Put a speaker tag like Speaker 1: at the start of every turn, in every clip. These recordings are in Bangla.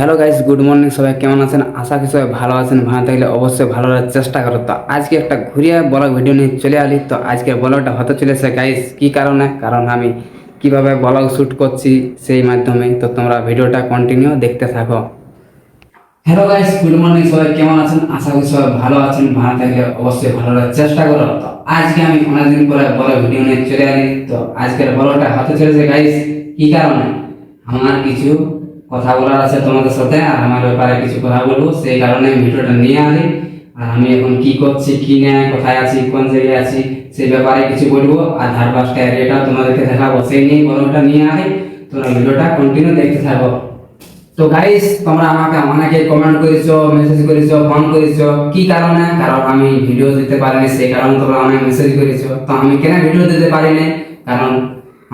Speaker 1: Hello guys, good morning. সবাই কেমন আছেন? আশা করি সবাই ভালো আছেন। ভালো থাকলে অবশ্যই ভালো রাখার চেষ্টা করো। তো আজকে একটা ঘুরিয়ে ব্লগ ভিডিও নিয়ে চলে আলি। তো আজকের ব্লগটা হতে চলেছে গাইস কি কারণে, কারণ আমি কিভাবে ব্লগ শ্যুট করছি সেই মাধ্যমে। তো তোমরা ভিডিওটা কন্টিনিউ দেখতে থাকো। Hello guys, good morning. সবাই কেমন আছেন? আশা করি সবাই ভালো আছেন। ভালো থাকলে অবশ্যই ভালো রাখার চেষ্টা করো। তো আজকে আমি অনেকদিন পরে ব্লগ ভিডিও নিয়ে চলে আলি। তো আজকের ব্লগটা হতে চলেছে গাইস কি কারণে, আমার কিছু কথা বলার আছে তোমাদের সাথে, আর আমার ব্যাপারে কিছু কথা বলবো, সেই কারণে আমি ভিডিওটা নিয়ে আনি। আর আমি এখন কি করছি, কি না, কোথায় আছি, কোন জায়গায় আছি, সেই ব্যাপারে কিছু বলবো। আর ধারপাশটা এরিয়াটাও তোমাদেরকে দেখাবো, সেই নিয়ে ব্লগটা নিয়ে আনি। তোমরা ভিডিওটা কন্টিনিউ দেখতে থাকো। তো গাইস, তোমরা আমাকে অনেকে কমেন্ট করেছো, মেসেজ করেছো, ফোন করেছো, কি কারণে? কারণ আমি ভিডিও দিতে পারিনি, সেই কারণে তোমরা অনেক মেসেজ করেছো। তো আমি কেন ভিডিও দিতে পারিনি? কারণ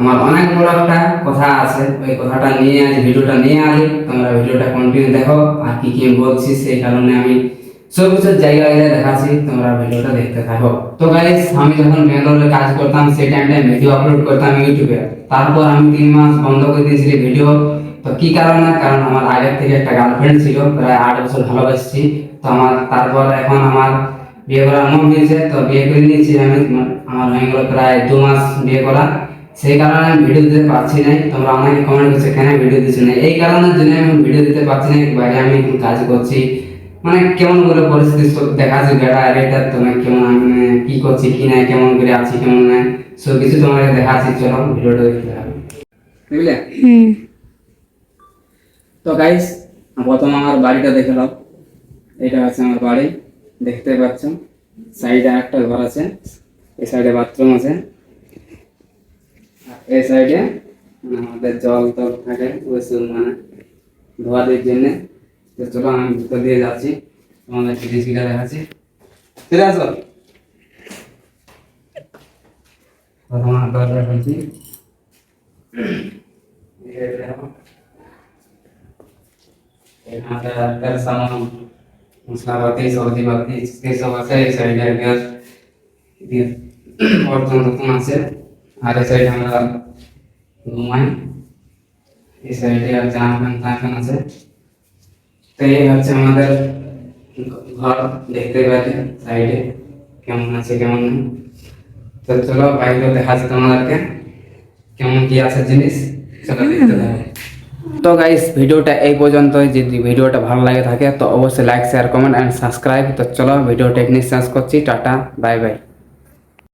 Speaker 1: আমার অনেক বড় একটা কথা আছে, ওই কথাটা নিয়ে আজ ভিডিওটা নিয়ে আসি। তোমরা ভিডিওটা কন্টিনিউ দেখো, আর কি কি বলছি সেই কারণে আমি সব কিছু জায়গায় দেখাচ্ছি, তোমরা ভিডিওটা দেখতে থাকো। তো গাইস, আমি যখন ব্যাঙ্গালোরে কাজ করতাম সেই টাইমটা ভিডিও আপলোড করতাম ইউটিউবে। তারপর আমি 3 মাস বন্ধ করে দিয়েছিলাম ভিডিও। তো কি কারণে? কারণ আমার আগের থেকে একটা গার্লফ্রেন্ড ছিল, প্রায় 8 বছর ভালোবাসছি। তো তারপর এখন আমার বিয়ে করার মন হয়েছে, তো বিয়ে করে নিয়েছি আমি। আমার হয়ে গেল প্রায় 2 মাস বিয়ে করা। সেই কারণে আমি ভিডিও দিতে পারছি না। তোমরা অনেকে কমেন্ট করছো কেন ভিডিও দিচ্ছ না, এই কারণের জন্য আমি ভিডিও দিতে পারছি না। বাইরে আমি এখন কাজ করছি, মানে কেমন করে পরিস্থিতি সব দেখাচ্ছি, বেড়া এটা তোমার কেমন, আমি কি করছি কি না, কেমন করে আছি কেমন না, সব কিছু তোমাকে দেখাচ্ছি। চলো ভিডিওটা দেখতে হবে, বুঝলে? তো গাইস, প্রথম আমার বাড়িটা দেখে নাও। এটা আছে আমার বাড়ি, দেখতে পাচ্ছ। সাইডে একটা ঘর আছে, এই সাইডে বাথরুম আছে, আর এই সাইডে আমাদের জল টল থাকে, ওই সব মানে ধোয়াদের জন্য। তো চলো আমি ভিতর দিয়ে যাচ্ছি, তোমাদের জিনিসগুলো দেখাচ্ছি। চলে আসো। প্রথম আমার দরজা খুলছি। এখানে তেল সামান, মশলাপাতি, সবজিপাতি এসব আছে। এই সাইডে গ্যাস দিয়ে বর্তন টর্তন আছে। আর এই সাইডে আমরা ঘুমাই। এই সাইডে আর জামা প্যান্ট টামা আছে। তো এই হচ্ছে আমাদের ঘর, দেখতে পাচ্ছেন সাইডে কেমন আছে কেমন নেই। তো চলো বাইরে দেখাচ্ছি তোমাদেরকে কেমন কি আছে জিনিস, চলো দেখতে থাকো। তো গাইস, ভিডিওটা এই পর্যন্তই। যদি ভিডিওটা ভালো লাগে থাকে তো অবশ্যই like, share, comment and subscribe. তো চলো ভিডিওটা এখানে শেষ করছি। Tata, bye bye.